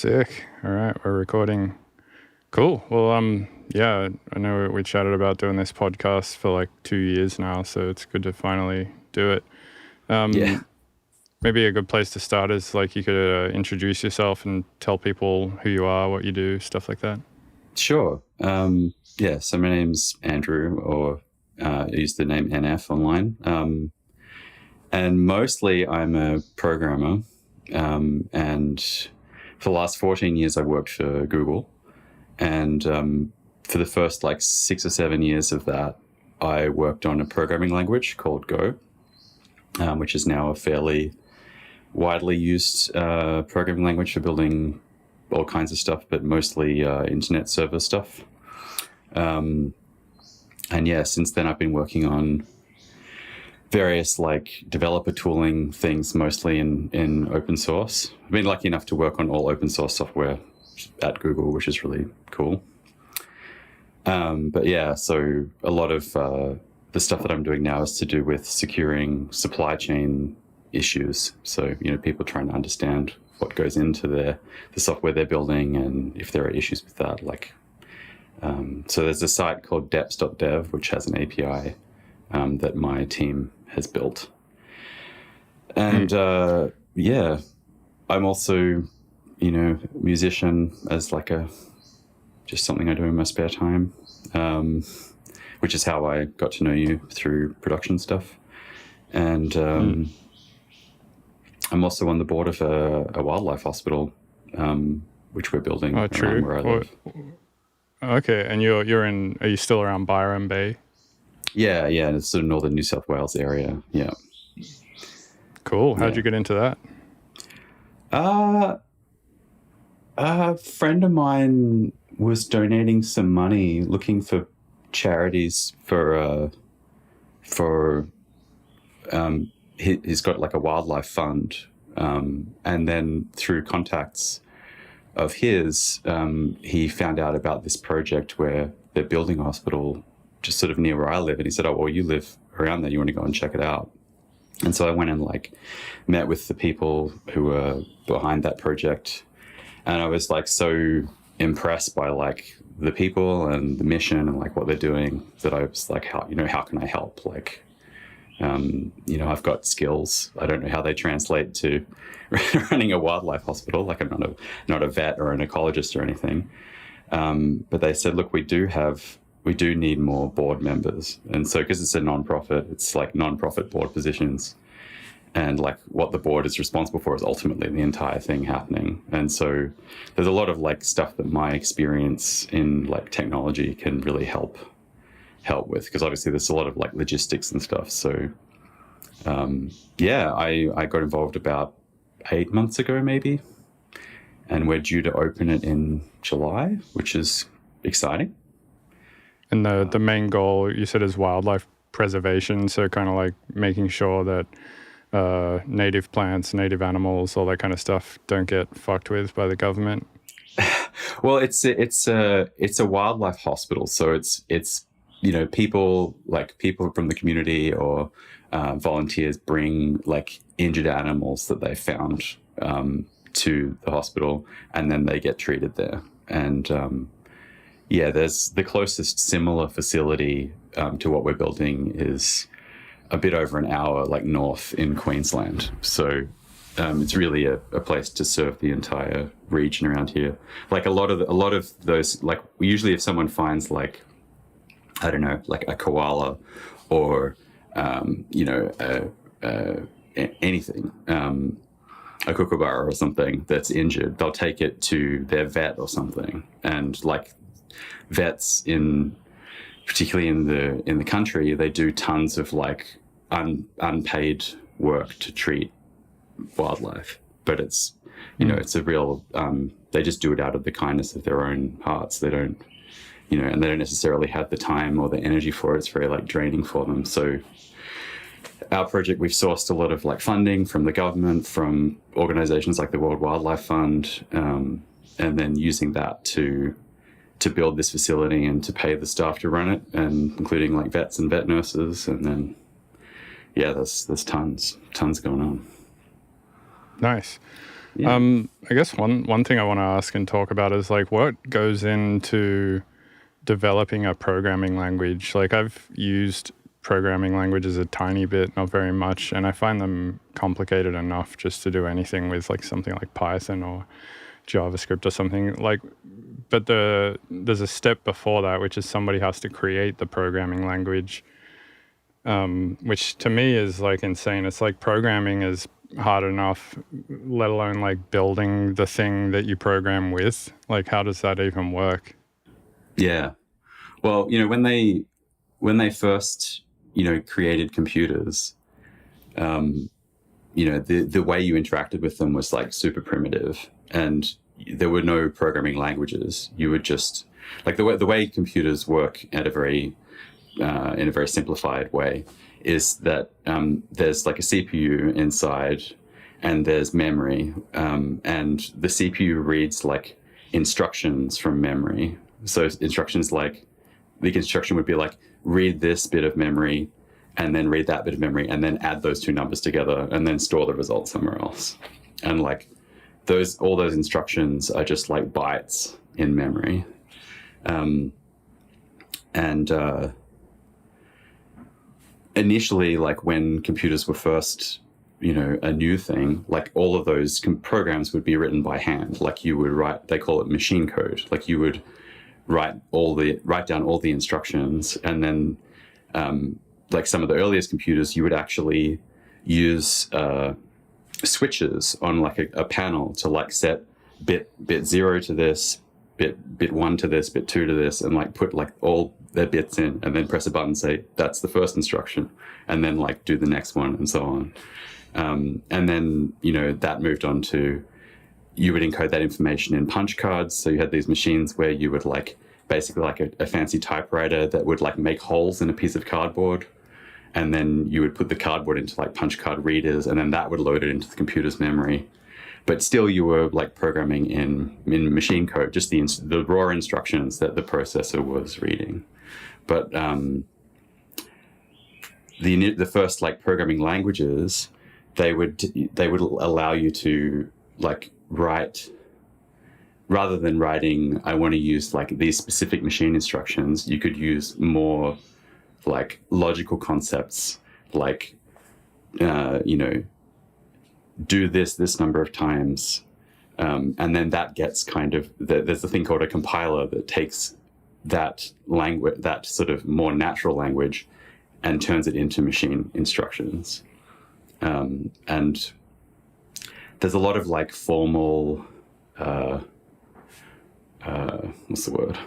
Sick. All right, we're recording. Cool. Well, yeah, I know we chatted about doing this podcast for like 2 years now, so it's good to finally do it. Yeah, Maybe a good place to start is like you could introduce yourself and tell people who you are, what you do, stuff like that. sure. Yeah, so my name's Andrew, or I use the name enneff online. And mostly I'm a programmer. And for the last 14 years, I worked for Google. And for the first like 6 or 7 years of that, I worked on a programming language called Go, which is now a fairly widely used programming language for building all kinds of stuff, but mostly internet server stuff. And yeah, since then I've been working on various like developer tooling things, mostly in open source. I've been lucky enough to work on all open source software at Google, which is really cool. But yeah, so a lot of the stuff that I'm doing now is to do with securing supply chain issues. So, people trying to understand what goes into the software they're building and if there are issues with that. So there's a site called deps.dev, which has an API that my team has built. And yeah, I'm also, musician as like just something I do in my spare time, which is how I got to know you through production stuff. And I'm also on the board of a wildlife hospital, which we're building around where I live. Okay, and are you still around Byron Bay? Yeah, it's sort of northern New South Wales area. Yeah. Cool. How'd you get into that? A friend of mine was donating some money, looking for charities he's got like a wildlife fund, and then through contacts of his, he found out about this project where they're building a hospital just sort of near where I live, and he said, "Oh, well, you live around there. You want to go and check it out?" And so I went and like met with the people who were behind that project, and I was like so impressed by like the people and the mission and like what they're doing that I was like, how can I help? Like, I've got skills. I don't know how they translate to running a wildlife hospital. Like, I'm not a vet or an ecologist or anything. But they said, look, we do need more board members. And so, because it's a non-profit, it's like non-profit board positions. And like what the board is responsible for is ultimately the entire thing happening. And so there's a lot of like stuff that my experience in like technology can really help with, because obviously there's a lot of like logistics and stuff. So yeah, I got involved about 8 months ago maybe, and we're due to open it in July, which is exciting. And the main goal you said is wildlife preservation, so kind of like making sure that native plants, native animals, all that kind of stuff don't get fucked with by the government. Well, it's a wildlife hospital, so it's people from the community or volunteers bring like injured animals that they found to the hospital, and then they get treated there. And there's the closest similar facility to what we're building is a bit over an hour like north in Queensland. So it's really a place to serve the entire region around here. Like a lot of those, like usually if someone finds like, I don't know, like a koala or, anything, a kookaburra or something that's injured, they'll take it to their vet or something. And like vets particularly in the country, they do tons of like unpaid work to treat wildlife. But it's, it's a real, they just do it out of the kindness of their own hearts. They don't, and they don't necessarily have the time or the energy for it. It's very like draining for them. So our project, we've sourced a lot of like funding from the government, from organizations like the World Wildlife Fund, and then using that to build this facility and to pay the staff to run it, and including like vets and vet nurses. And then, yeah, there's tons going on. Nice. Yeah. I guess one thing I want to ask and talk about is like what goes into developing a programming language. Like I've used programming languages a tiny bit, not very much, and I find them complicated enough just to do anything with like something like Python or JavaScript or something like. But there's a step before that, which is somebody has to create the programming language, which to me is like insane. It's like programming is hard enough, let alone like building the thing that you program with. Like, how does that even work? Yeah. Well, when they first, created computers, the way you interacted with them was like super primitive, and there were no programming languages. You would just like the way computers work at a very in a very simplified way is that there's like a CPU inside, and there's memory, and the CPU reads like instructions from memory. So instructions like the instruction would be like read this bit of memory and then read that bit of memory and then add those two numbers together and then store the result somewhere else. And like all those instructions are just like bytes in memory. Initially, like when computers were first, a new thing, like all of those programs would be written by hand. Like you would write, they call it machine code. Like you would write down all the instructions, and then like some of the earliest computers, you would actually use switches on like a panel to like set bit 0 to this, bit 1 to this, bit 2 to this, and like put like all their bits in, and then press a button, say that's the first instruction, and then like do the next one, and so on. And then that moved on to, you would encode that information in punch cards. So you had these machines where you would like basically like a fancy typewriter that would like make holes in a piece of cardboard, and then you would put the cardboard into like punch card readers, and then that would load it into the computer's memory. But still you were like programming in machine code, just the raw instructions that the processor was reading. But the first like programming languages, they would allow you to like write, rather than writing, I want to use like these specific machine instructions, you could use more like logical concepts, like, do this number of times. And then that gets kind of, there's a thing called a compiler that takes that language, that sort of more natural language, and turns it into machine instructions. And there's a lot of like formal, what's the word?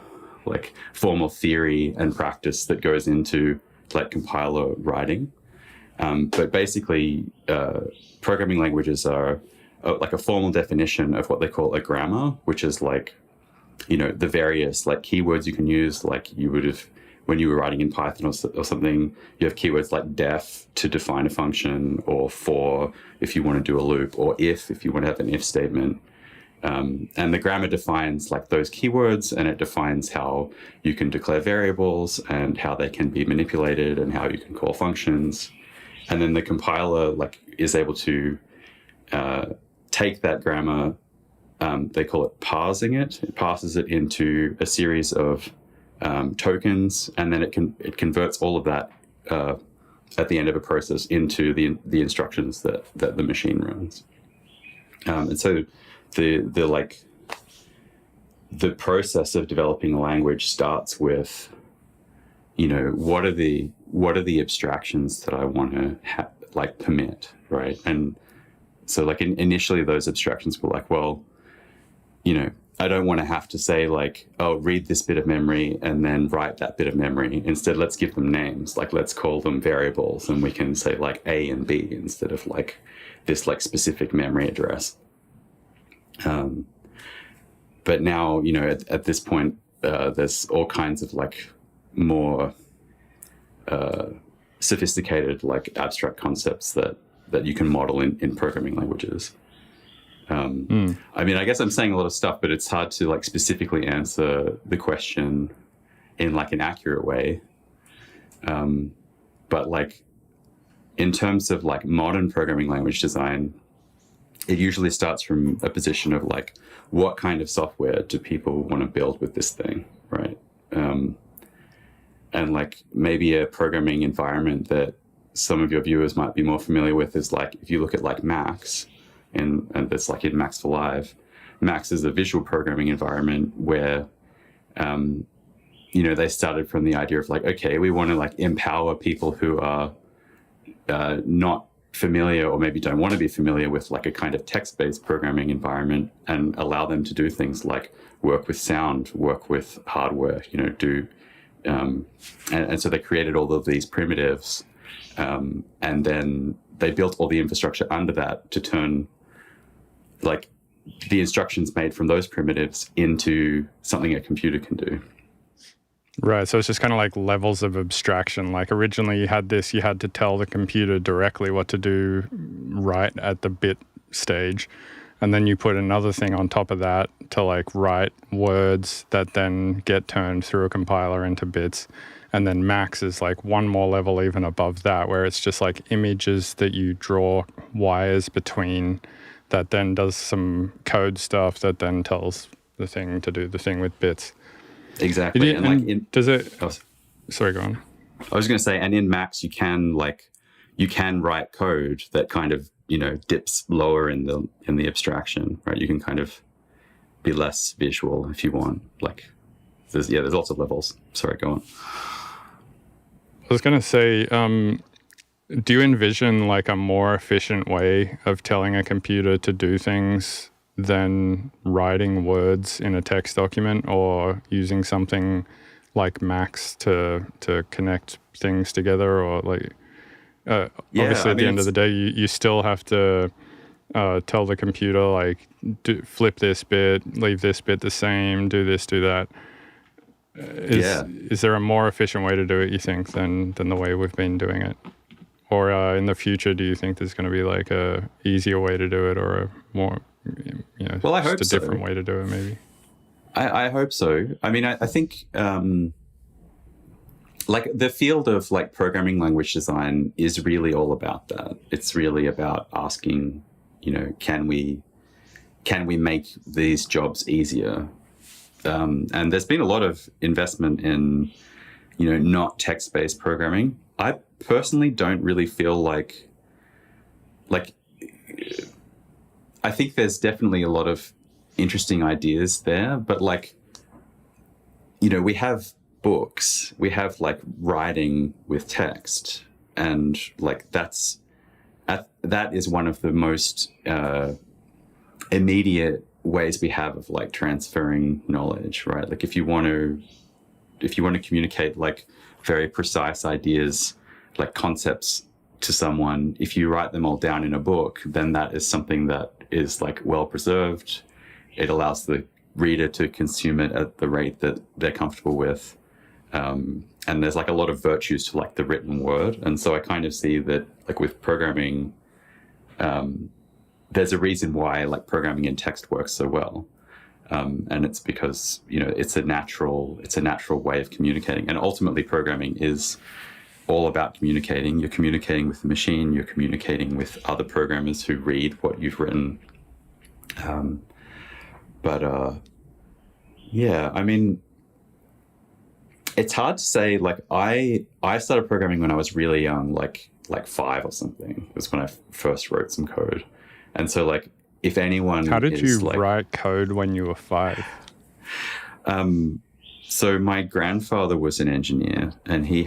Like formal theory and practice that goes into like compiler writing. But basically, programming languages are like a formal definition of what they call a grammar, which is like, the various like keywords you can use. Like you would have, when you were writing in Python or something, you have keywords like def to define a function, or for if you want to do a loop, or if you want to have an if statement. And the grammar defines like those keywords, and it defines how you can declare variables and how they can be manipulated and how you can call functions. And then the compiler like is able to take that grammar, they call it parsing it. It parses it into a series of tokens, and then it converts all of that at the end of a process into the instructions that the machine runs. And so the process of developing a language starts with, what are the abstractions that I want to like permit, right? And so like initially those abstractions were like, well, I don't want to have to say like, oh, read this bit of memory and then write that bit of memory. Instead, let's give them names. Like, let's call them variables, and we can say like A and B instead of like this like specific memory address. But now, at this point, there's all kinds of like more sophisticated like abstract concepts that you can model in programming languages. I mean, I guess I'm saying a lot of stuff, but it's hard to like specifically answer the question in like an accurate way. But like in terms of like modern programming language design, it usually starts from a position of like, what kind of software do people want to build with this thing, right? And like maybe a programming environment that some of your viewers might be more familiar with is like, if you look at like Max, and that's like in Max for Live, Max is a visual programming environment where, they started from the idea of like, okay, we want to like empower people who are not familiar or maybe don't want to be familiar with like a kind of text-based programming environment, and allow them to do things like work with sound, work with hardware, and so they created all of these primitives, and then they built all the infrastructure under that to turn like the instructions made from those primitives into something a computer can do. Right. So it's just kind of like levels of abstraction. Like originally you had to tell the computer directly what to do right at the bit stage. And then you put another thing on top of that to like write words that then get turned through a compiler into bits. And then Max is like one more level even above that, where it's just like images that you draw wires between, that then does some code stuff that then tells the thing to do the thing with bits. Exactly. And like does it? Oh, sorry, go on. I was going to say, and in Max you can write code that kind of dips lower in the abstraction, right? You can kind of be less visual if you want. Like there's lots of levels. Sorry, go on. I was going to say, do you envision like a more efficient way of telling a computer to do things than writing words in a text document, or using something like Max to connect things together, or like obviously at the end of the day you still have to tell the computer like flip this bit, leave this bit the same, do this, do that. Is there a more efficient way to do it, you think, than the way we've been doing it? Or in the future, do you think there's going to be like a easier way to do it, or a more well, I hope just a different way to do it, maybe? I hope so. I mean, I think like the field of like programming language design is really all about that. It's really about asking, can we make these jobs easier? And there's been a lot of investment in, not text-based programming. I personally don't really feel like I think there's definitely a lot of interesting ideas there, but like, we have books, we have like writing with text, and like that is one of the most immediate ways we have of like transferring knowledge, right? Like if you want to communicate like very precise ideas, like concepts to someone, if you write them all down in a book, then that is something that is like well preserved. It allows the reader to consume it at the rate that they're comfortable with. And there's like a lot of virtues to like the written word. And so I kind of see that like with programming, there's a reason why like programming in text works so well. And it's because, it's a natural way of communicating. And ultimately programming is all about communicating. You're communicating with the machine, you're communicating with other programmers who read what you've written. I mean, it's hard to say. Like I started programming when I was really young, like 5 or something. It was when I first wrote some code. And so like, if anyone... How did you write code when you were 5? So my grandfather was an engineer, and he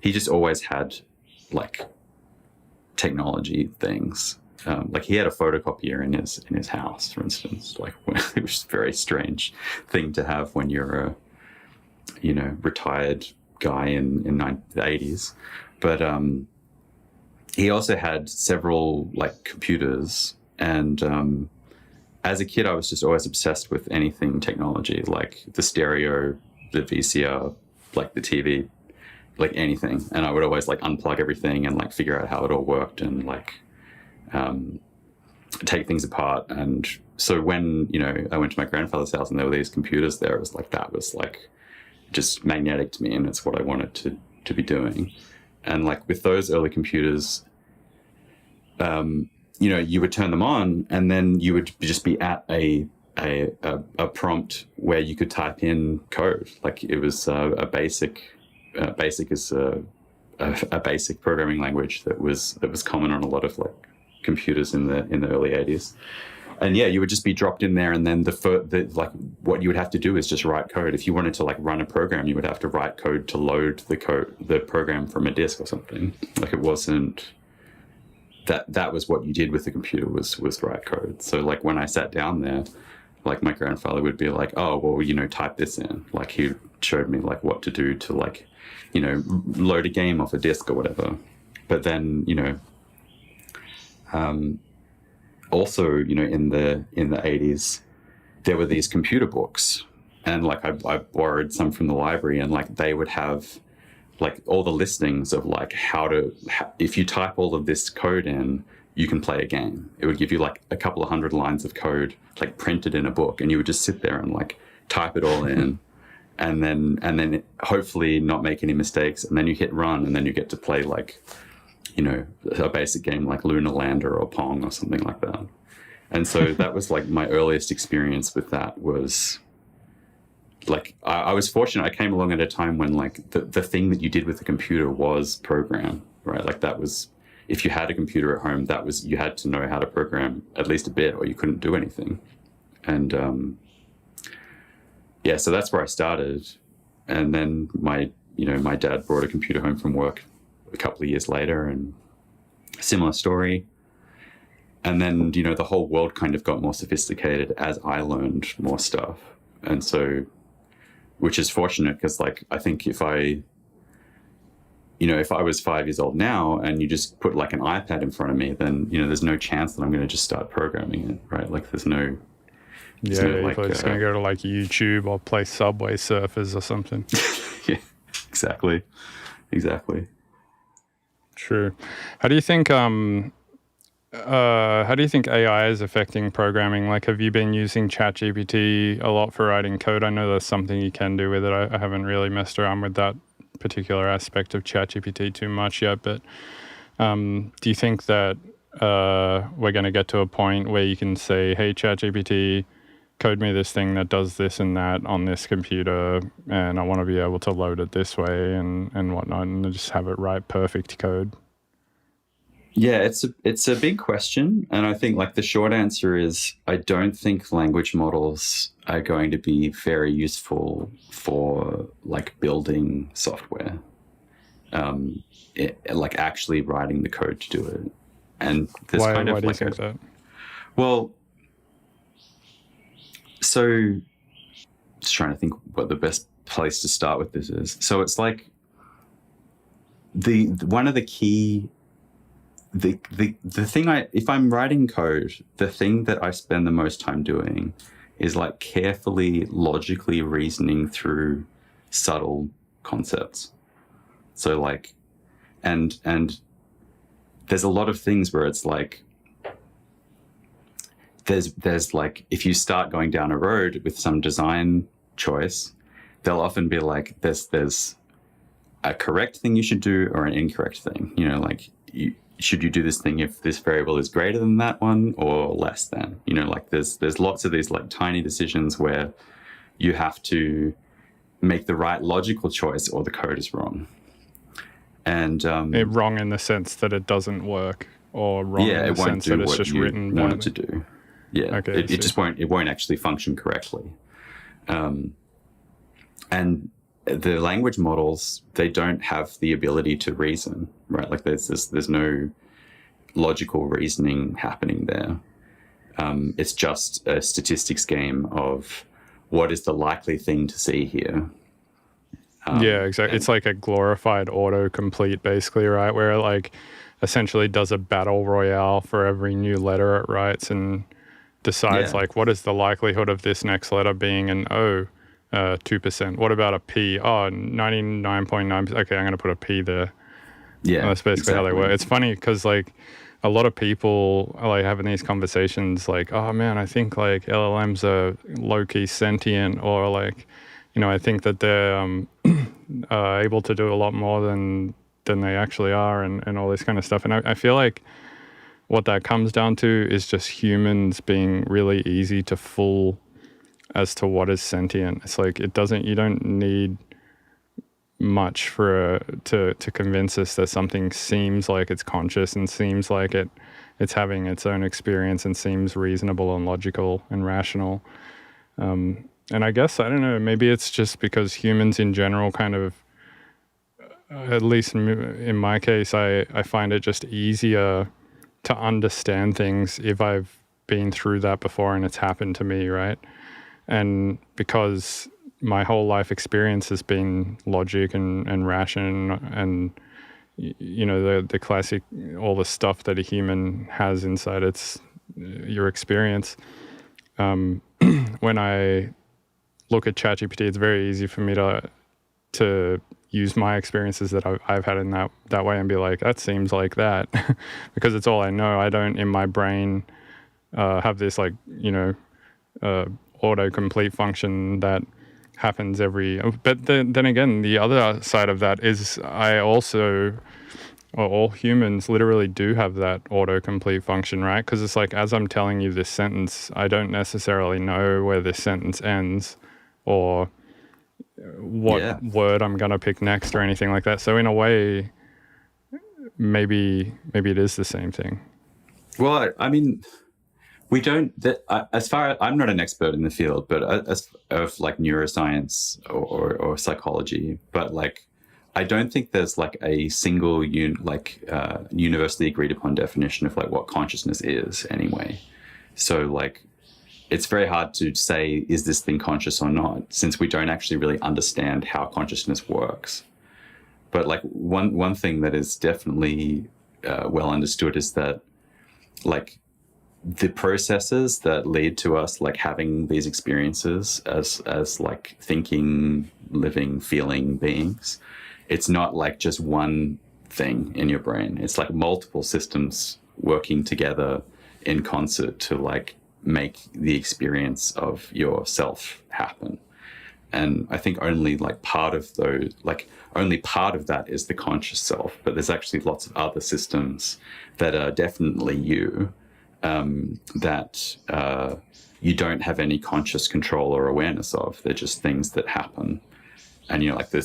just always had like technology things. Like he had a photocopier in his house, for instance. Like it was a very strange thing to have when you're a retired guy in the 80s. But he also had several like computers, and as a kid I was just always obsessed with anything technology, like the stereo, the VCR, like the TV, like anything. And I would always like unplug everything and like figure out how it all worked, and like take things apart. And so when I went to my grandfather's house and there were these computers there, it was like that was like just magnetic to me, and it's what I wanted to be doing. And like with those early computers, you would turn them on, and then you would just be at a prompt where you could type in code. Like it was a basic. Basic is a basic programming language that was common on a lot of like computers in the early 80s. And yeah, you would just be dropped in there, and then like what you would have to do is just write code. If you wanted to like run a program, you would have to write code to load the program from a disk or something. Like it wasn't that was what you did with the computer was write code. So like when I sat down there, like my grandfather would be like, oh, well, type this in. Like he showed me like what to do to like, load a game off a disk or whatever. But then, also, in the 80s, there were these computer books, and like I borrowed some from the library, and like they would have like all the listings of like if you type all of this code in, you can play a game. It would give you like a couple of 100 lines of code like printed in a book, and you would just sit there and like type it all in, and then hopefully not make any mistakes, and then you hit run, and then you get to play like a basic game like Lunar Lander or Pong or something like that. And so that was like my earliest experience with that. Was like I was fortunate. I came along at a time when like the thing that you did with the computer was program, right? Like that was, if you had a computer at home, that was, you had to know how to program at least a bit, or you couldn't do anything. And yeah, so that's where I started. And then my dad brought a computer home from work a couple of years later, and similar story. And then, the whole world kind of got more sophisticated as I learned more stuff. And so, which is fortunate, because like, I think if I was 5 years old now and you just put like an iPad in front of me, then, there's no chance that I'm going to just start programming it, right? Like there's no... Yeah, you're just going to go to like YouTube or play Subway Surfers or something. Yeah, exactly. True. How do you think AI is affecting programming? Like, have you been using ChatGPT a lot for writing code? I know there's something you can do with it. I haven't really messed around with that particular aspect of ChatGPT too much yet, but do you think that we're going to get to a point where you can say, hey, ChatGPT, code me this thing that does this and that on this computer, and I want to be able to load it this way and whatnot, and just have it write perfect code? Yeah, it's a big question, and I think like the short answer is I don't think language models are going to be very useful for like building software, like actually writing the code to do it. And there's why kind of do like you think that? Well, so just trying to think what the best place to start with this is. So it's like one of the key, the thing if I'm writing code, the thing that I spend the most time doing is like carefully, logically reasoning through subtle concepts. So like, and there's a lot of things where it's like, there's like, if you start going down a road with some design choice, they'll often be like, there's a correct thing you should do or an incorrect thing. Like should you do this thing if this variable is greater than that one or less than? Like there's lots of these like tiny decisions where you have to make the right logical choice or the code is wrong. And wrong in the sense that it doesn't work, or wrong in the sense that it's just written want it to do. Yeah, okay, it just won't actually function correctly. And the language models, they don't have the ability to reason, right? Like there's no logical reasoning happening there. It's just a statistics game of what is the likely thing to see here. Yeah, exactly. It's like a glorified autocomplete, basically, right? Where it like essentially does a battle royale for every new letter it writes and decides like, what is the likelihood of this next letter being an O? 2%. What about a P? Oh, 99.9%. Okay, I'm going to put a P there. Yeah, and that's basically how they work. It's funny because like a lot of people are like having these conversations like, oh man, I think like LLMs are low-key sentient, or like, I think that they're able to do a lot more than they actually are, and all this kind of stuff. And I feel like what that comes down to is just humans being really easy to fool as to what is sentient. It's like you don't need much to convince us that something seems like it's conscious and seems like it's having its own experience and seems reasonable and logical and rational. And I guess, I don't know, maybe it's just because humans in general kind of, at least in my case, I find it just easier to understand things if I've been through that before and it's happened to me, right? And because my whole life experience has been logic and ration and, you know, the classic, all the stuff that a human has inside your experience. When I look at ChatGPT, it's very easy for me to use my experiences that I've had in that way and be like, that seems like that, because it's all I know. I don't, in my brain, have this like, you know, autocomplete function that happens but then again, the other side of that is all humans literally do have that autocomplete function, right? Because it's like, as I'm telling you this sentence, I don't necessarily know where this sentence ends or what word I'm going to pick next or anything like that. So in a way, maybe it is the same thing. Well, I mean, we don't, as far as, I'm not an expert in the field, but of like neuroscience or psychology, but like, I don't think there's like a single universally agreed upon definition of like what consciousness is anyway. So like, it's very hard to say, is this thing conscious or not, since we don't actually really understand how consciousness works. But like one thing that is definitely well understood is that like the processes that lead to us like having these experiences as like thinking, living, feeling beings, it's not like just one thing in your brain. It's like multiple systems working together in concert to like make the experience of yourself happen. And I think only part of that is the conscious self, but there's actually lots of other systems that are definitely you, that you don't have any conscious control or awareness of. They're just things that happen. And, you know, like the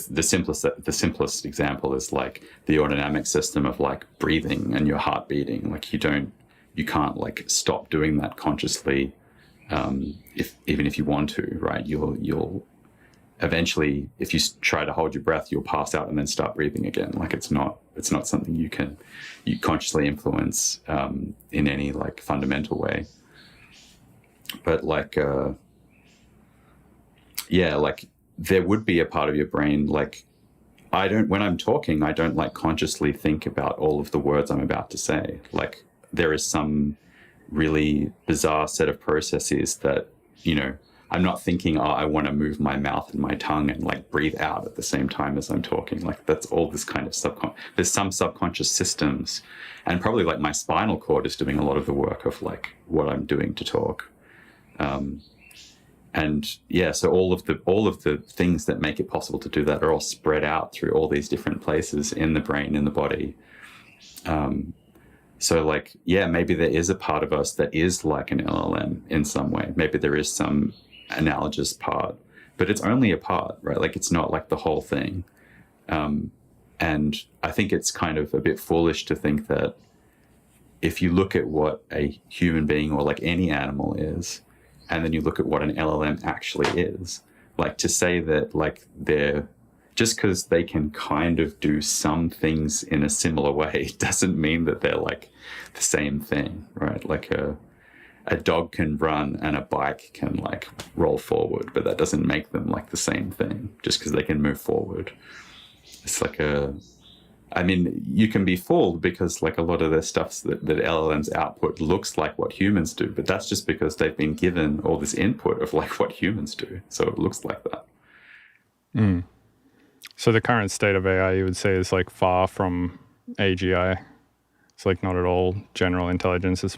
simplest example is like the autonomic system of like breathing and your heart beating. Like you can't like stop doing that consciously, even if you want to, right? You'll eventually, if you try to hold your breath, you'll pass out and then start breathing again. Like it's not something you consciously influence in any like fundamental way. But like, like there would be a part of your brain, like when I'm talking, I don't like consciously think about all of the words I'm about to say. Like there is some really bizarre set of processes that, you know, I'm not thinking, oh, I want to move my mouth and my tongue and like breathe out at the same time as I'm talking. Like that's all this kind of there's some subconscious systems, and probably like my spinal cord is doing a lot of the work of like what I'm doing to talk. And yeah, so all of the things that make it possible to do that are all spread out through all these different places in the brain, in the body. So like, yeah, maybe there is a part of us that is like an LLM in some way. Maybe there is some analogous part, but it's only a part, right? Like it's not like the whole thing. And I think it's kind of a bit foolish to think that if you look at what a human being or like any animal is, and then you look at what an LLM actually is, like to say that like they're, just because they can kind of do some things in a similar way doesn't mean that they're like the same thing, right? Like a dog can run and a bike can like roll forward, but that doesn't make them like the same thing just because they can move forward. It's like I mean, you can be fooled because like a lot of the stuff that LLMs output looks like what humans do, but that's just because they've been given all this input of like what humans do. So it looks like that. Mm. So the current state of AI, you would say, is like far from AGI. It's like not at all general intelligence.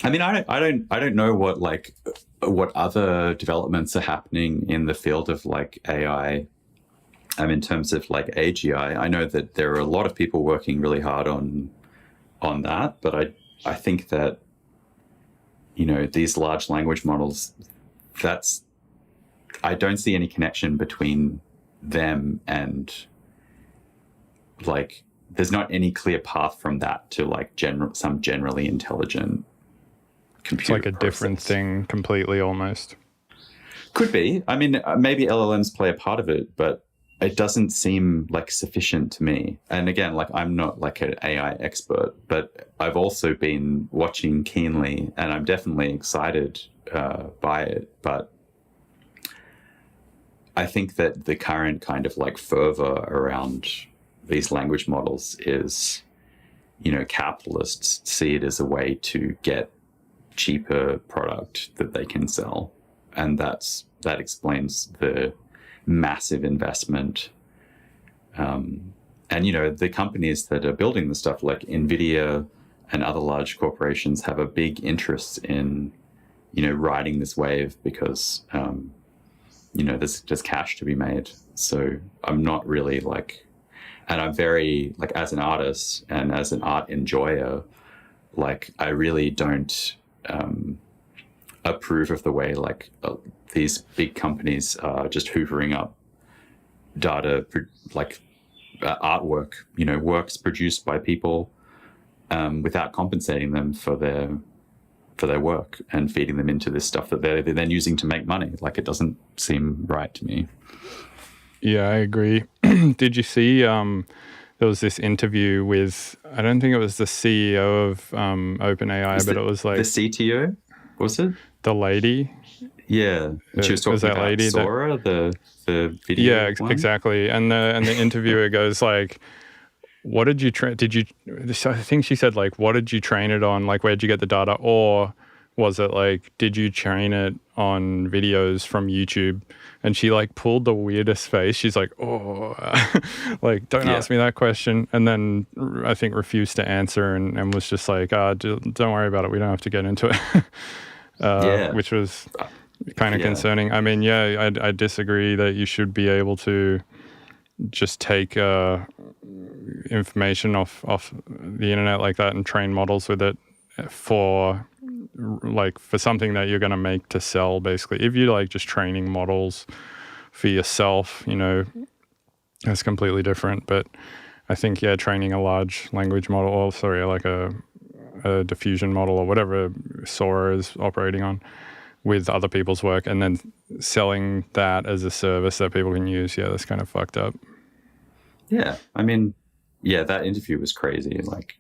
I mean, I don't know what other developments are happening in the field of like AI. In terms of like AGI, I know that there are a lot of people working really hard on that, but I think that, these large language models, I don't see any connection between them and like, there's not any clear path from that to like some generally intelligent computer. It's like a different thing completely almost. Could be. I mean, maybe LLMs play a part of it, but it doesn't seem like sufficient to me. And again, like I'm not like an AI expert, but I've also been watching keenly, and I'm definitely excited by it. But I think that the current kind of like fervor around these language models is, capitalists see it as a way to get cheaper product that they can sell. And that explains the massive investment. And, the companies that are building the stuff like NVIDIA and other large corporations have a big interest in, riding this wave because, there's cash to be made. So I'm not really like, and I'm very like, as an artist and as an art enjoyer, like I really don't approve of the way like these big companies are just hoovering up data, like artwork, works produced by people without compensating them for their work and feeding them into this stuff that they're then using to make money. Like it doesn't seem right to me. Yeah, I agree. Did you see there was this interview with, I don't think it was the CEO of OpenAI, but it was like... The CTO, was it? The lady. Yeah. She was talking about lady Sora, the video. Yeah, exactly. And the interviewer goes like, what did you train? I think she said like, what did you train it on? Like, where'd you get the data? Or was it like, did you train it on videos from YouTube? And she like pulled the weirdest face. She's like, oh, like, don't ask me that question. And then I think refused to answer and was just like, don't worry about it. We don't have to get into it. Which was kind of concerning. I mean, I disagree that you should be able to just take information off the internet like that and train models with it for something that you're going to make to sell. Basically, if you're like just training models for yourself, that's completely different. But I think training a large language model, like a diffusion model or whatever Sora is operating on with other people's work and then selling that as a service that people can use, that's kind of fucked up. Yeah, I mean, that interview was crazy. Like,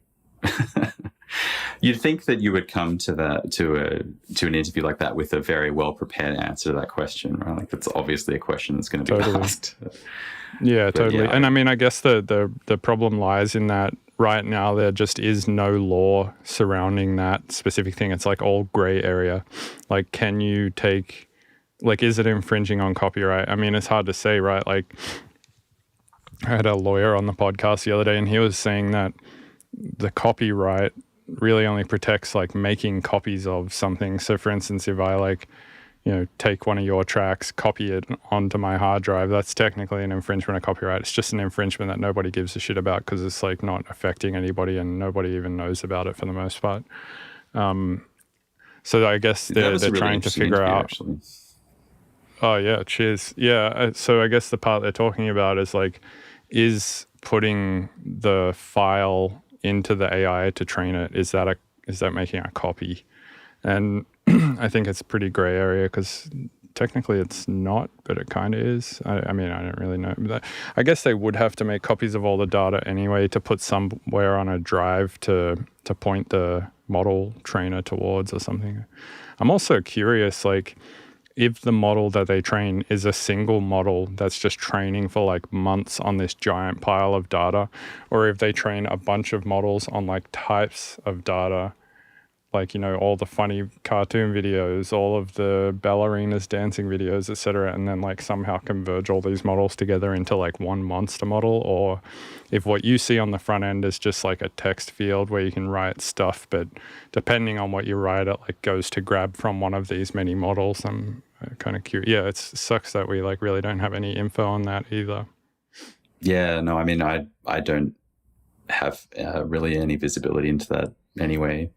you'd think that you would come to an interview like that with a very well prepared answer to that question, right? Like, that's obviously a question that's going to be asked. Yeah, totally. And I mean, I guess the problem lies in that right now there just is no law surrounding that specific thing. It's like all gray area. Like, can you take, like, is it infringing on copyright? I mean, it's hard to say, right? Like, I had a lawyer on the podcast the other day and he was saying that the copyright really only protects like making copies of something. So for instance, if I like, take one of your tracks, copy it onto my hard drive, that's technically an infringement of copyright. It's just an infringement that nobody gives a shit about because it's like not affecting anybody and nobody even knows about it for the most part. So I guess they're trying to figure out. Actually. Oh yeah, cheers. Yeah, so I guess the part they're talking about is like, is putting the file into the AI to train it, is that making a copy? And I think it's a pretty gray area because technically it's not, but it kind of is. I mean, I don't really know. But I guess they would have to make copies of all the data anyway to put somewhere on a drive to point the model trainer towards or something. I'm also curious, like, if the model that they train is a single model that's just training for like months on this giant pile of data, or if they train a bunch of models on like types of data, like, all the funny cartoon videos, all of the ballerinas dancing videos, etc., and then like somehow converge all these models together into like one monster model, or if what you see on the front end is just like a text field where you can write stuff, but depending on what you write, it like goes to grab from one of these many models. I'm kind of curious. Yeah, it sucks that we like really don't have any info on that either. Yeah, no, I mean, I don't have really any visibility into that anyway.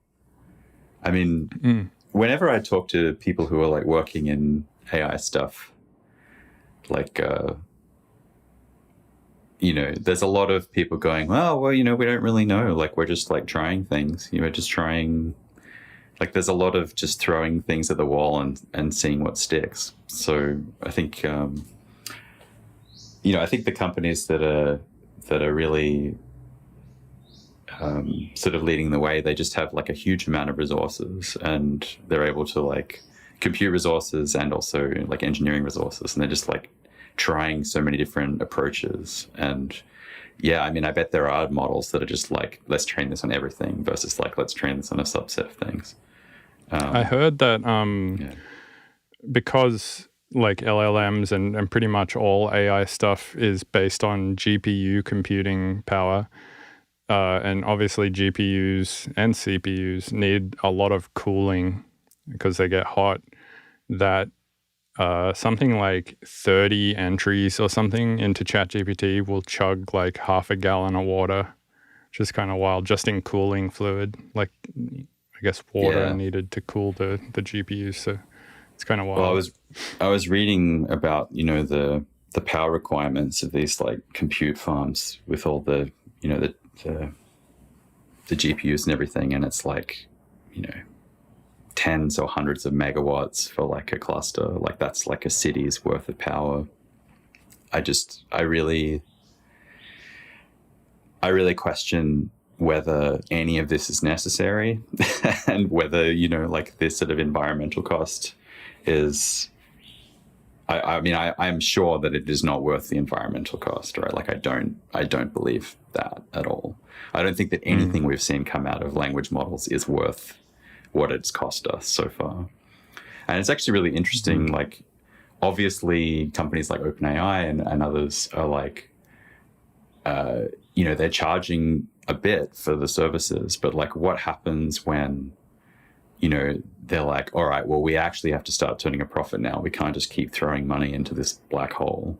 I mean, whenever I talk to people who are like working in AI stuff, like, there's a lot of people going, oh, well, we don't really know. Like, we're just like trying things, just trying. Like, there's a lot of just throwing things at the wall and seeing what sticks. So I think, I think the companies that are really sort of leading the way, they just have like a huge amount of resources, and they're able to like compute resources and also like engineering resources, and they're just like trying so many different approaches. And yeah, I mean, I bet there are models that are just like, let's train this on everything versus like, let's train this on a subset of things. I heard that because like LLMs and pretty much all AI stuff is based on GPU computing power, and obviously GPUs and CPUs need a lot of cooling because they get hot, that something like 30 entries or something into ChatGPT will chug like half a gallon of water, which is kind of wild, just in cooling fluid. Like, I guess water needed to cool the GPU, so it's kind of wild. Well, I was reading about the power requirements of these like compute farms with all the the GPUs and everything, and it's like tens or hundreds of megawatts for like a cluster. Like, that's like a city's worth of power. I really question whether any of this is necessary and whether like this sort of environmental cost is. I mean, I'm sure that it is not worth the environmental cost, right? Like, I don't believe that at all. I don't think that anything we've seen come out of language models is worth what it's cost us so far. And it's actually really interesting. Like, obviously, companies like OpenAI and others are like, they're charging a bit for the services, but like, what happens when they're like, all right, well, we actually have to start turning a profit now. We can't just keep throwing money into this black hole.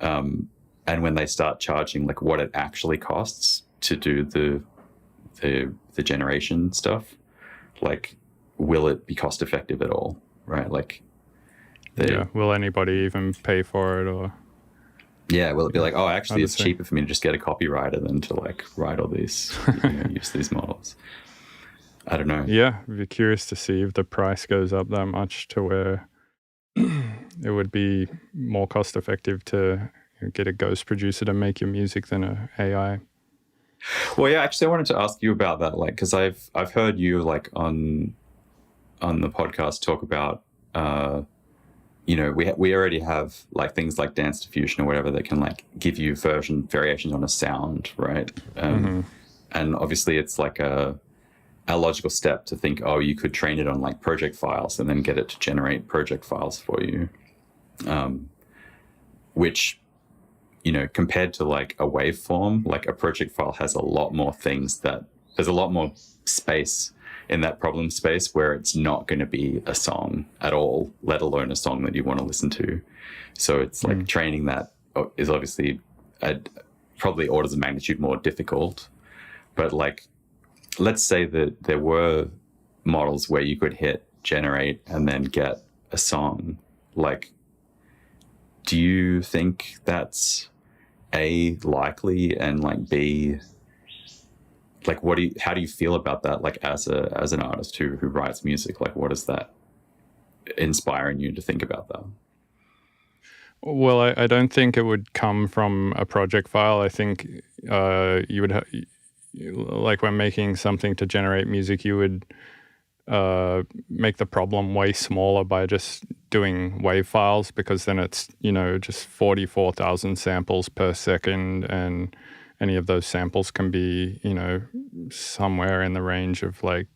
And when they start charging like what it actually costs to do the generation stuff, like, will it be cost effective at all? Right? Like, will anybody even pay for it? Or will it be like, oh, actually, it's cheaper for me to just get a copywriter than to like write all these, use these models? I don't know. Yeah, I'd be curious to see if the price goes up that much to where it would be more cost effective to get a ghost producer to make your music than a AI. Well, yeah, actually, I wanted to ask you about that, like, because I've heard you like on the podcast talk about, we already have like things like Dance Diffusion or whatever that can like give you variations on a sound, right? And obviously, it's like a logical step to think, oh, you could train it on like project files and then get it to generate project files for you, which, compared to like a waveform, like a project file has a lot more things there's a lot more space in that problem space where it's not going to be a song at all, let alone a song that you want to listen to. So it's like training that is obviously probably orders of magnitude more difficult, but like, let's say that there were models where you could hit generate and then get a song. Like, do you think that's A, likely, and like B, like how do you feel about that? Like, as an artist who writes music, like, what is that inspiring you to think about that? Well, I don't think it would come from a project file. I think you would like, when making something to generate music, you would make the problem way smaller by just doing wave files, because then it's just 44,000 samples per second, and any of those samples can be somewhere in the range of like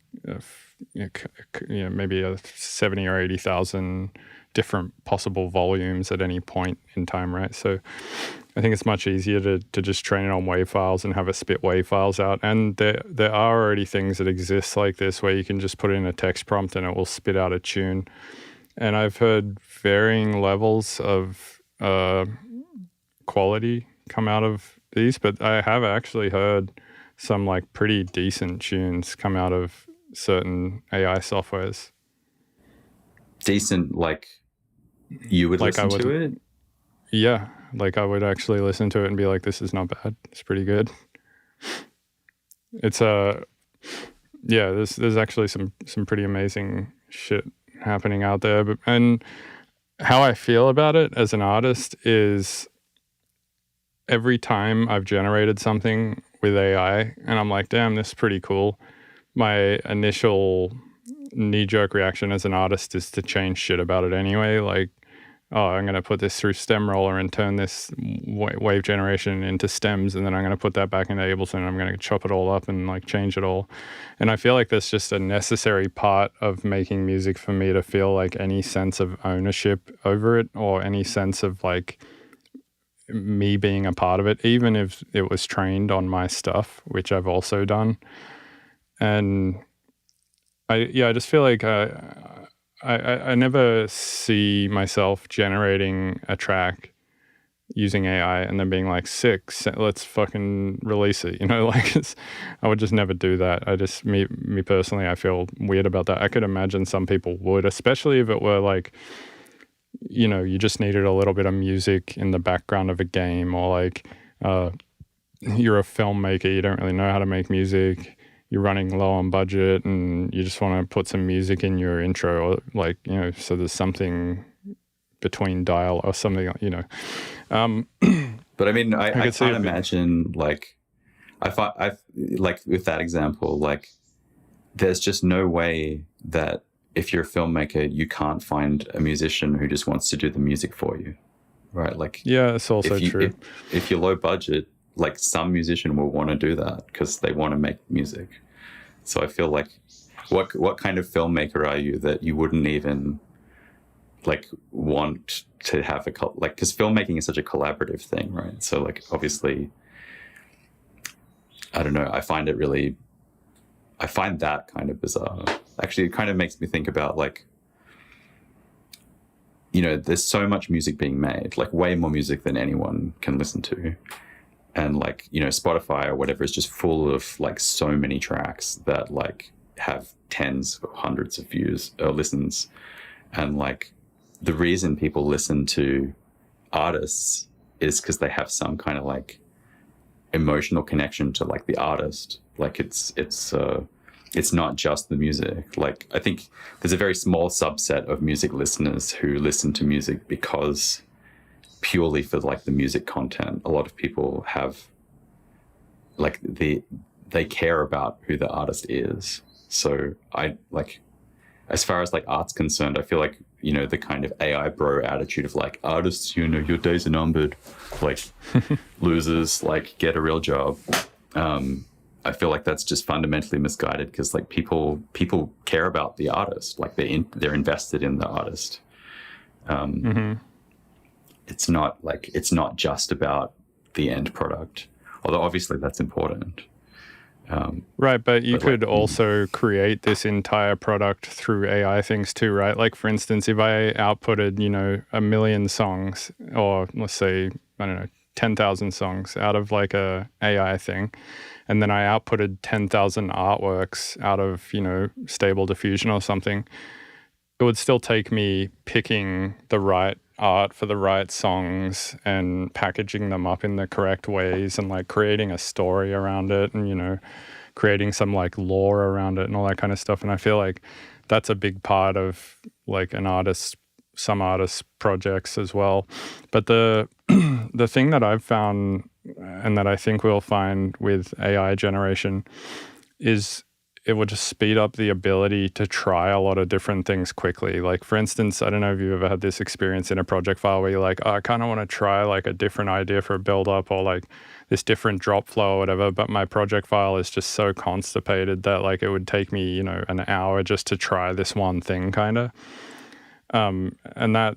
maybe 70 or 80,000 different possible volumes at any point in time, right? So I think it's much easier to just train it on WAV files and have it spit WAV files out. And there are already things that exist like this where you can just put in a text prompt and it will spit out a tune. And I've heard varying levels of quality come out of these, but I have actually heard some like pretty decent tunes come out of certain AI softwares. Decent, like you would Like I listen to would, it? yeah, like I would actually listen to it and be like, this is not bad. It's pretty good. It's yeah, there's actually some pretty amazing shit happening out there. And how I feel about it as an artist is every time I've generated something with AI and I'm like, damn, this is pretty cool, my initial knee-jerk reaction as an artist is to change shit about it anyway. Like, oh, I'm going to put this through stem roller and turn this wave generation into stems, and then I'm going to put that back into Ableton and I'm going to chop it all up and like change it all. And I feel like that's just a necessary part of making music for me to feel like any sense of ownership over it or any sense of like me being a part of it, even if it was trained on my stuff, which I've also done. And I just feel like I never see myself generating a track using AI and then being like, sick, let's fucking release it. You know, like I would just never do that. I just, me personally, I feel weird about that. I could imagine some people would, especially if it were like, you know, you just needed a little bit of music in the background of a game, or like you're a filmmaker, you don't really know how to make music, you're running low on budget and you just want to put some music in your intro, or like, you know, so there's something between dial or something, you know. But I mean, I could see can't it imagine, like, I like with that example, like, there's just no way that if you're a filmmaker, you can't find a musician who just wants to do the music for you, right? Like, yeah, it's also true. If you're low budget, like some musician will want to do that because they want to make music. So I feel like, what kind of filmmaker are you that you wouldn't even like want to have like, because filmmaking is such a collaborative thing, right? So like, obviously, I don't know, I find that kind of bizarre. Actually, it kind of makes me think about, like, you know, there's so much music being made, like way more music than anyone can listen to. And like, you know, Spotify or whatever is just full of like so many tracks that like have tens or hundreds of views or listens. And like the reason people listen to artists is because they have some kind of like emotional connection to like the artist. Like it's not just the music. Like I think there's a very small subset of music listeners who listen to music because purely for like the music content. A lot of people have like they care about who the artist is. So I like, as far as like art's concerned, I feel like, you know, the kind of AI bro attitude of like, artists, you know, your days are numbered, like losers, like get a real job. I feel like that's just fundamentally misguided because like people care about the artist, like they're invested in the artist. It's not just about the end product, although obviously that's important. Right, but you could also create this entire product through AI things too, right? Like for instance, if I outputted, you know, 1 million songs, or let's say, I don't know, 10,000 songs out of like a AI thing, and then I outputted 10,000 artworks out of, you know, Stable Diffusion or something, it would still take me picking the right art for the right songs and packaging them up in the correct ways and like creating a story around it and, you know, creating some like lore around it and all that kind of stuff. And I feel like that's a big part of like some artists' projects as well. But the thing that I've found and that I think we'll find with AI generation is it will just speed up the ability to try a lot of different things quickly. Like for instance, I don't know if you've ever had this experience in a project file where you're like, oh, I kind of want to try like a different idea for a build up or like this different drop flow or whatever, but my project file is just so constipated that like it would take me, you know, an hour just to try this one thing kind of. And that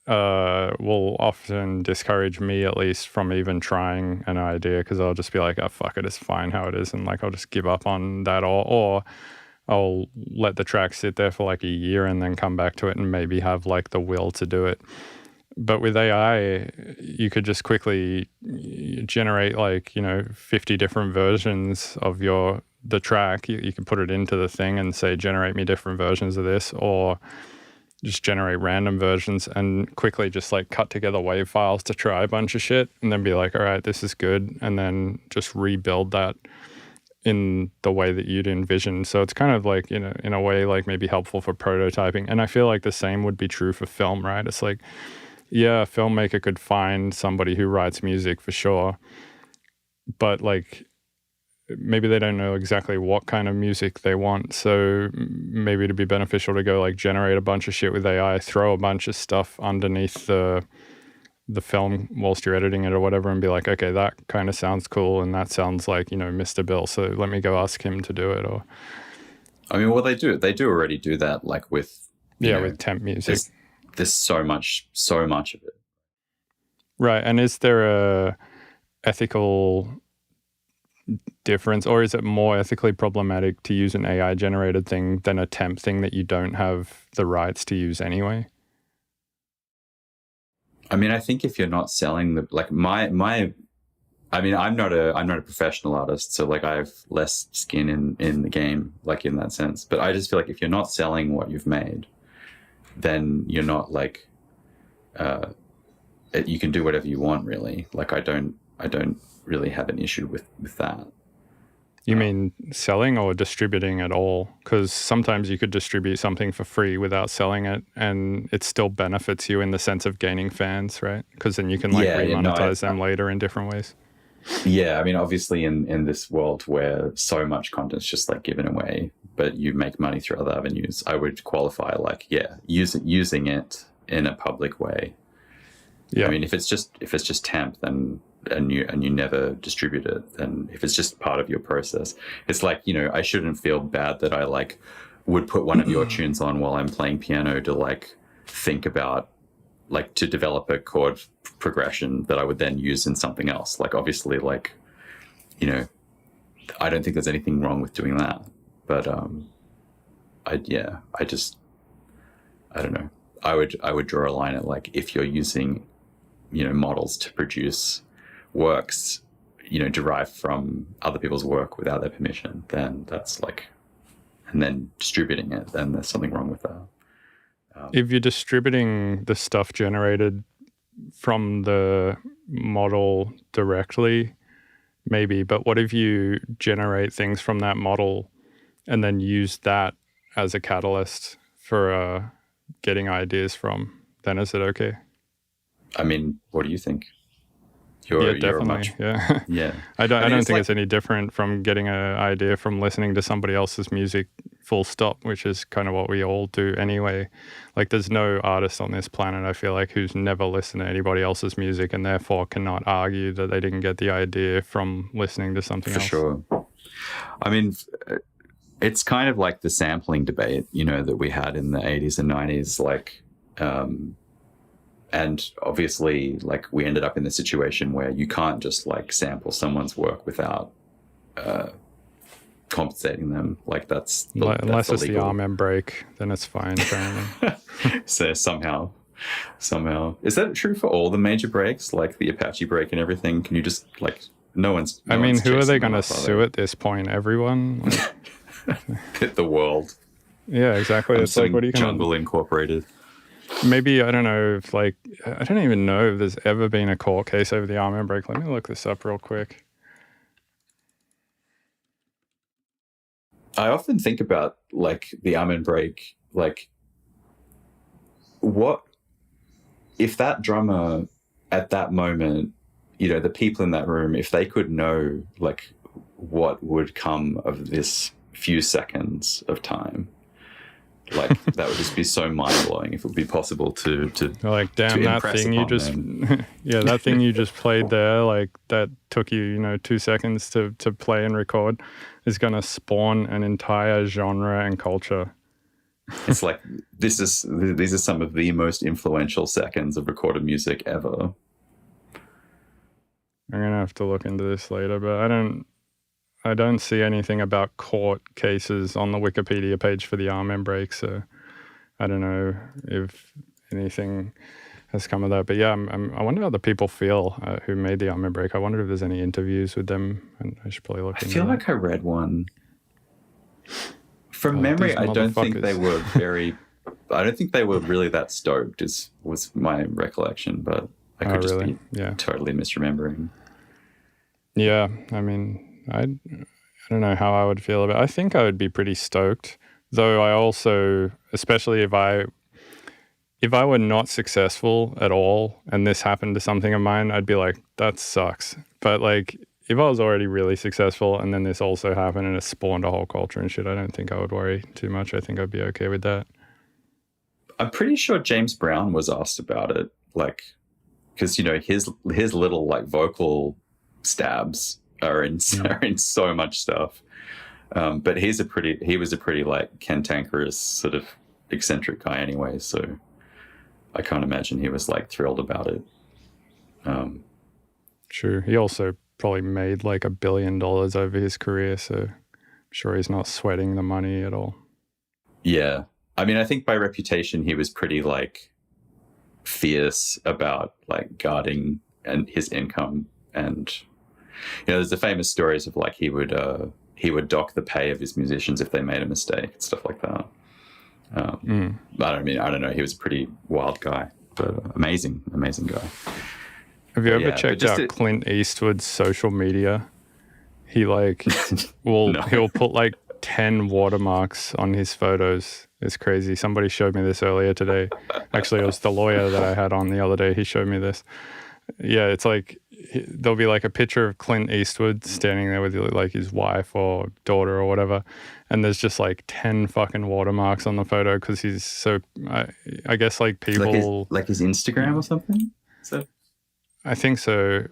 will often discourage me, at least, from even trying an idea, because I'll just be like, oh, fuck it, it's fine how it is, and like I'll just give up on that, or I'll let the track sit there for like a year and then come back to it and maybe have like the will to do it. But with AI, you could just quickly generate like, you know, 50 different versions of your the track, you can put it into the thing and say, generate me different versions of this, or just generate random versions and quickly just like cut together wave files to try a bunch of shit and then be like, all right, this is good. And then just rebuild that in the way that you'd envision. So it's kind of like, you know, in a way, like maybe helpful for prototyping. And I feel like the same would be true for film, right? It's like, yeah, a filmmaker could find somebody who writes music for sure, but like maybe they don't know exactly what kind of music they want. So maybe it'd be beneficial to go like generate a bunch of shit with AI, throw a bunch of stuff underneath the film whilst you're editing it or whatever, and be like, okay, that kind of sounds cool and that sounds like, you know, Mr. Bill, so let me go ask him to do it. Or I mean, well, they do already do that, like with with temp music. There's so much of it. Right. And is there a ethical difference, or is it more ethically problematic to use an AI generated thing than a temp thing that you don't have the rights to use anyway? I mean, I think if you're not selling the, like I mean, I'm not a professional artist, so like I have less skin in the game, like in that sense. But I just feel like if you're not selling what you've made, then you're not like, you can do whatever you want, really. Like I don't really have an issue with that. You mean selling or distributing at all? Because sometimes you could distribute something for free without selling it, and it still benefits you in the sense of gaining fans, right? Because then you can like remonetize them later in different ways. Yeah, I mean, obviously in this world where so much content's just like given away, but you make money through other avenues, I would qualify like, using it in a public way. Yeah. I mean, if it's just temp, then and you never distribute it, then if it's just part of your process, it's like, you know, I shouldn't feel bad that I like would put one of your tunes on while I'm playing piano to like think about like to develop a chord progression that I would then use in something else. Like obviously, like, you know, I don't think there's anything wrong with doing that, but I don't know. I would draw a line at like, if you're using, you know, models to produce works, you know, derived from other people's work without their permission, then that's like, and then distributing it, then there's something wrong with that. If you're distributing the stuff generated from the model directly, maybe, but what if you generate things from that model and then use that as a catalyst for getting ideas from? Then is it okay? I mean, what do you think? Definitely. Yeah. I don't think it's any different from getting an idea from listening to somebody else's music, full stop, which is kind of what we all do anyway. Like there's no artist on this planet, I feel like, who's never listened to anybody else's music and therefore cannot argue that they didn't get the idea from listening to something else. For sure. I mean, it's kind of like the sampling debate, you know, that we had in the 80s and 90s, like, and obviously, like, we ended up in the situation where you can't just like sample someone's work without compensating them. Like that's unless it's the Amen break, then it's fine. Apparently. So somehow, is that true for all the major breaks, like the Apache break and everything? Can you just like no one's? I mean, who are they going to sue at this point? Everyone. Like, the world. Yeah, exactly. It's like, what are you going to? Jungle Incorporated. Maybe, I don't know if like, I don't even know if there's ever been a court case over the Amen break. Let me look this up real quick. I often think about like the Amen break, like what if that drummer at that moment, you know, the people in that room, if they could know like what would come of this few seconds of time, like that would just be so mind-blowing if it would be possible to like, damn, that thing you just that thing you just played there, like that took you, you know, 2 seconds to play and record, is going to spawn an entire genre and culture. It's like these are some of the most influential seconds of recorded music ever. I'm gonna have to look into this later, but I don't see anything about court cases on the Wikipedia page for the Amen break, so I don't know if anything has come of that. But yeah, I wonder how the people feel who made the Amen break. I wonder if there's any interviews with them, and I should probably look into that. I feel like I read one. From memory, these I don't think they motherfuckers. were very. I don't think they were really that stoked. Was my recollection, but I Oh, could just really? be Yeah. totally misremembering. Yeah. I mean, I don't know how I would feel about it. I think I would be pretty stoked, though I also, especially if I were not successful at all and this happened to something of mine, I'd be like, that sucks. But like, if I was already really successful and then this also happened and it spawned a whole culture and shit, I don't think I would worry too much. I think I'd be okay with that. I'm pretty sure James Brown was asked about it, like, because his little like vocal stabs are in so much stuff. But he was a pretty like cantankerous sort of eccentric guy anyway, so I can't imagine he was like thrilled about it. True. He also probably made like $1 billion over his career, so I'm sure he's not sweating the money at all. Yeah, I mean, I think by reputation he was pretty like fierce about like guarding and his income, and there's the famous stories of like he would dock the pay of his musicians if they made a mistake and stuff like that. I don't know. He was a pretty wild guy, but amazing guy. Have you ever checked out Clint Eastwood's social media? He like he'll put like 10 watermarks on his photos. It's crazy. Somebody showed me this earlier today. Actually, it was the lawyer that I had on the other day. He showed me this. Yeah, it's like there'll be like a picture of Clint Eastwood standing there with like his wife or daughter or whatever, and there's just like 10 fucking watermarks on the photo because he's so. I guess like people like his Instagram or something. So I think so.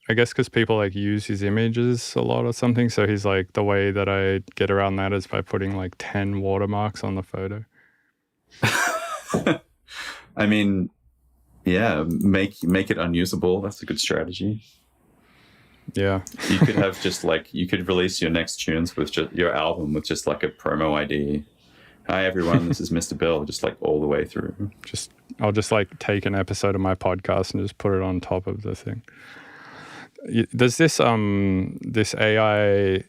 I guess because people like use his images a lot or something. So he's like, the way that I get around that is by putting like 10 watermarks on the photo. I mean, yeah, make it unusable. That's a good strategy. Yeah. You could have you could release your next tunes with just your album with just like a promo ID. Hi everyone, this is Mr. Bill, just like all the way through. I'll just like take an episode of my podcast and just put it on top of the thing. There's this this AI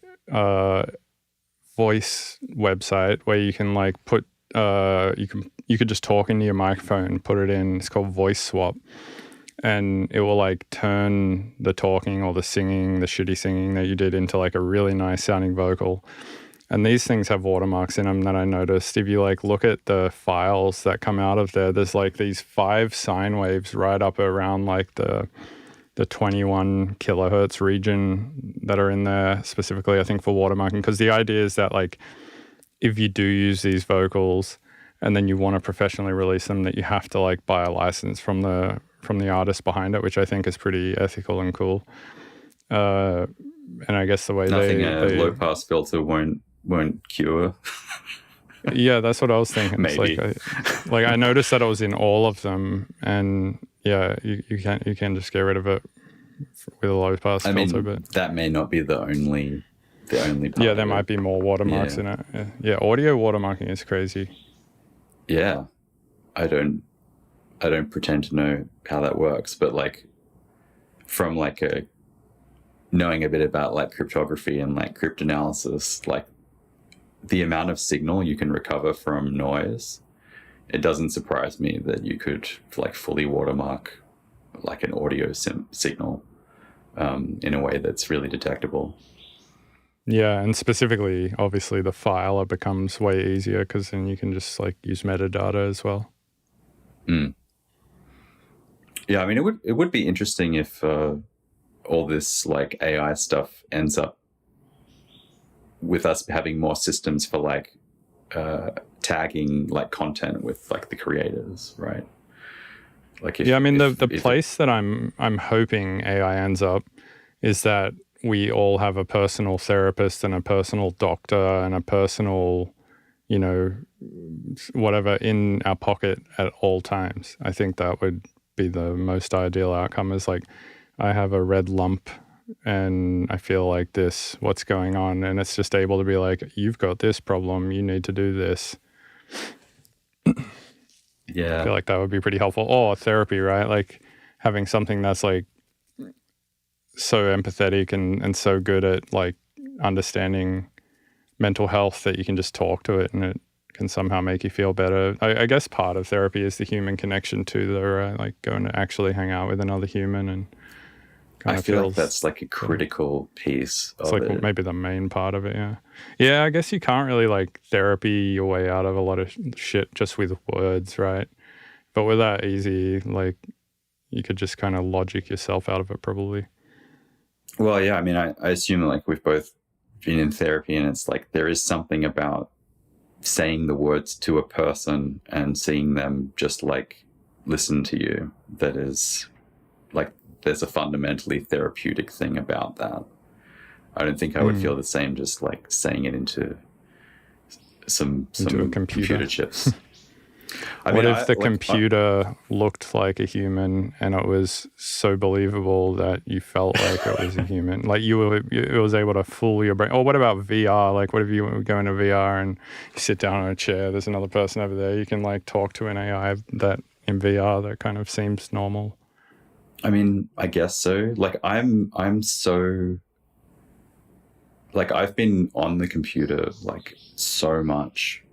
voice website where you can like put you could just talk into your microphone, put it in. It's called Voice Swap, and it will like turn the talking or the singing, the shitty singing that you did into like a really nice sounding vocal. And these things have watermarks in them that I noticed. If you like look at the files that come out of there, there's like these 5 sine waves right up around like the 21 kilohertz region that are in there specifically, I think, for watermarking. Because the idea is that like if you do use these vocals and then you want to professionally release them, that you have to like buy a license from the artist behind it, which I think is pretty ethical and cool. And I guess the way a low pass filter won't cure. Yeah, that's what I was thinking. Maybe. It's like I noticed that it was in all of them, and yeah, you can just get rid of it with a low pass filter. But that may not be the only part. Yeah, there might be more watermarks in it. Yeah, audio watermarking is crazy. Yeah, I don't pretend to know how that works, but like from like knowing a bit about like cryptography and like cryptanalysis, like the amount of signal you can recover from noise, it doesn't surprise me that you could like fully watermark like an audio signal in a way that's really detectable. Yeah, and specifically, obviously, the filer becomes way easier because then you can just like use metadata as well. Yeah, I mean, it would be interesting if all this like AI stuff ends up with us having more systems for like tagging like content with like the creators, right? Like I mean, the place that I'm hoping AI ends up is that we all have a personal therapist and a personal doctor and a personal, whatever in our pocket at all times. I think that would be the most ideal outcome, is like, I have a red lump and I feel like this, what's going on? And it's just able to be like, you've got this problem, you need to do this. Yeah. I feel like that would be pretty helpful. Or therapy, right? Like having something that's like so empathetic and so good at like understanding mental health that you can just talk to it and it can somehow make you feel better. I guess part of therapy is the human connection too, though, right? Like going to actually hang out with another human and kind I of feel like that's like a critical piece it's of like it. maybe the main part of it, yeah. Yeah, I guess you can't really like therapy your way out of a lot of shit just with words, right? But with that easy, like you could just kind of logic yourself out of it probably. Well, yeah, I mean, I assume like we've both been in therapy, and it's like there is something about saying the words to a person and seeing them just like listen to you that is like there's a fundamentally therapeutic thing about that. I don't think I would feel the same just like saying it into some Into a computer chips. What if the computer looked like a human and it was so believable that you felt like it was a human? Like it was able to fool your brain. Or what about VR? Like what if you go into VR and you sit down on a chair, there's another person over there, you can like talk to an AI that in VR that kind of seems normal. I mean, I guess so. Like I'm so like I've been on the computer like so much.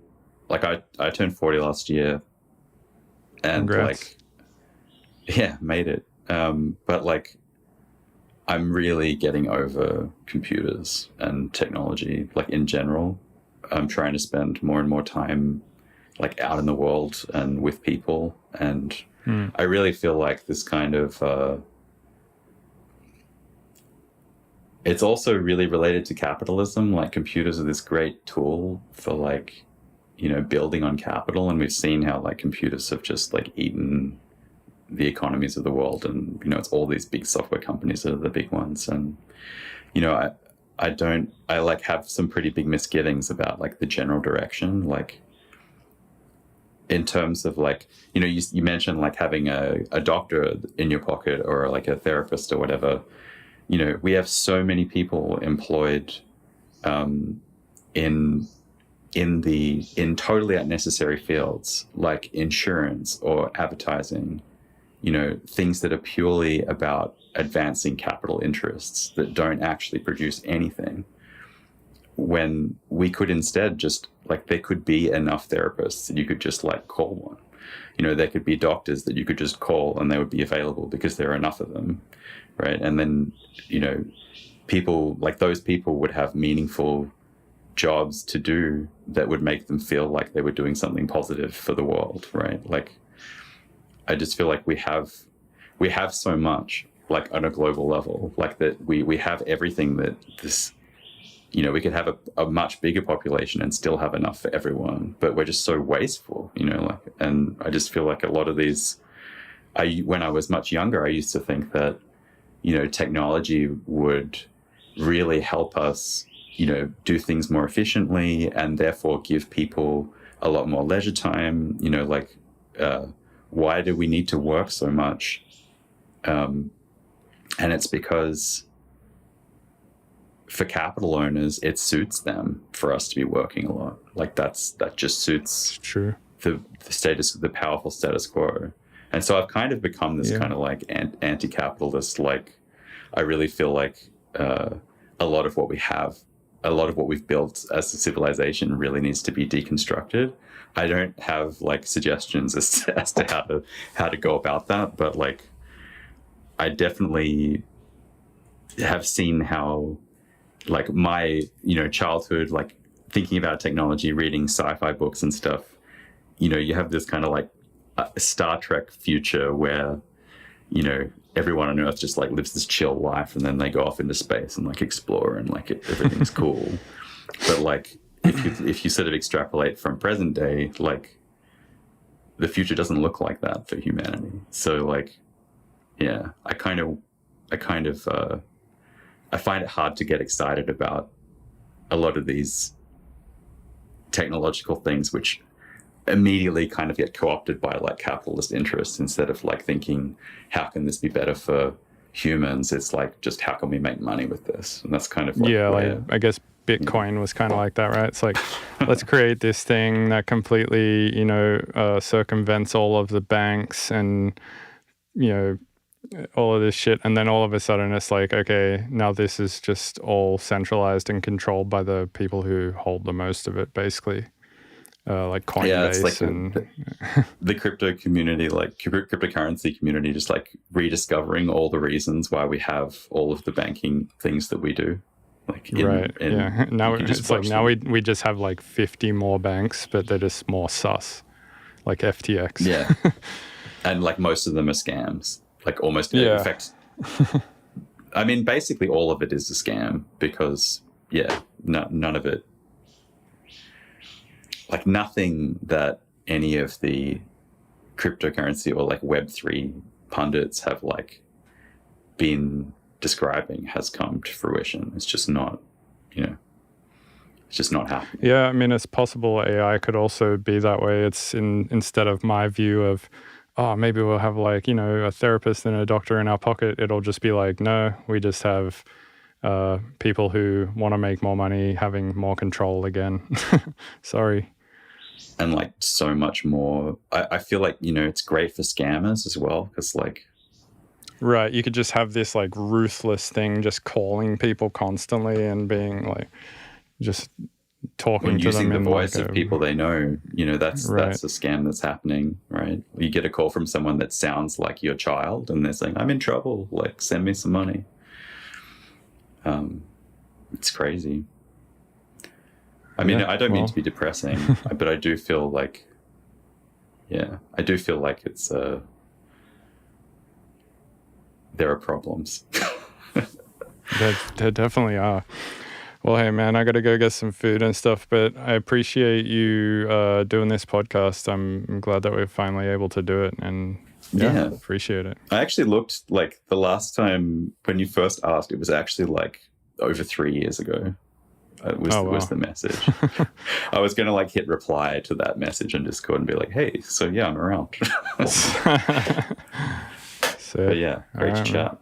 Like I turned 40 last year and Congrats. like yeah, made it. But like I'm really getting over computers and technology like in general. I'm trying to spend more and more time like out in the world and with people, and I really feel like this kind of it's also really related to capitalism. Like computers are this great tool for like, you know, building on capital, and we've seen how like computers have just like eaten the economies of the world, and you know it's all these big software companies that are the big ones. And you know I like have some pretty big misgivings about like the general direction, like in terms of like, you know, you mentioned like having a doctor in your pocket or like a therapist or whatever. You know, we have so many people employed in totally unnecessary fields like insurance or advertising, you know, things that are purely about advancing capital interests that don't actually produce anything, when we could instead just like there could be enough therapists that you could just like call one. You know, there could be doctors that you could just call and they would be available because there are enough of them, right? And then, you know, people like those people would have meaningful jobs to do that would make them feel like they were doing something positive for the world, right? Like I just feel like we have so much like on a global level, like that we have everything that this, you know, we could have a much bigger population and still have enough for everyone, but we're just so wasteful, you know, like, and I just feel like a lot of these, when I was much younger, I used to think that, you know, technology would really help us, you know, do things more efficiently and therefore give people a lot more leisure time, you know, like, why do we need to work so much? And it's because for capital owners, it suits them for us to be working a lot. Like that just suits True. the status, the powerful status quo. And so I've kind of become this kind of like anti-capitalist. Like I really feel like a lot of what we have, a lot of what we've built as a civilization really needs to be deconstructed. I don't have like suggestions as to how to go about that, but like I definitely have seen how like my, you know, childhood, like thinking about technology, reading sci-fi books and stuff, you know, you have this kind of like a Star Trek future where, you know, everyone on Earth just like lives this chill life and then they go off into space and like explore and like everything's cool. But like if you sort of extrapolate from present day, like the future doesn't look like that for humanity. So like, yeah, I find it hard to get excited about a lot of these technological things, which immediately kind of get co-opted by like capitalist interests instead of like thinking, how can this be better for humans? It's like, just how can we make money with this? And that's kind of like, like I guess Bitcoin was kind of like that, right? It's like, let's create this thing that completely, you know, circumvents all of the banks and, you know, all of this shit, and then all of a sudden it's like, okay, now this is just all centralized and controlled by the people who hold the most of it, basically. Like Coinbase. Yeah, it's like and the crypto community, like cryptocurrency community, just like rediscovering all the reasons why we have all of the banking things that we do. Like yeah. Now it's like now we just have like 50 more banks, but they're just more sus, like FTX. Yeah, and like most of them are scams. Like almost, Yeah. in fact, I mean, basically all of it is a scam because none of it. Like nothing that any of the cryptocurrency or like Web3 pundits have like been describing has come to fruition. It's just not, it's just not happening. Yeah, I mean, it's possible AI could also be that way. It's instead of my view of, oh, maybe we'll have like, a therapist and a doctor in our pocket, it'll just be like, no, we just have people who want to make more money having more control again. Sorry. And like so much more. I feel like, it's great for scammers as well because like. Right. You could just have this like ruthless thing just calling people constantly and being like, just talking to them using the in voice like of people they know, that's a scam that's happening, right? You get a call from someone that sounds like your child and they're saying, I'm in trouble, like send me some money. It's crazy. I mean, I don't mean to be depressing, but I do feel like, it's there are problems. There definitely are. Well, hey, man, I got to go get some food and stuff, but I appreciate you doing this podcast. I'm glad that we're finally able to do it, and appreciate it. I actually looked, like, the last time when you first asked, it was actually, like, over 3 years ago. Was the message. I was going to, like, hit reply to that message in Discord and be like, hey, so, yeah, I'm around. But, yeah, great to chat.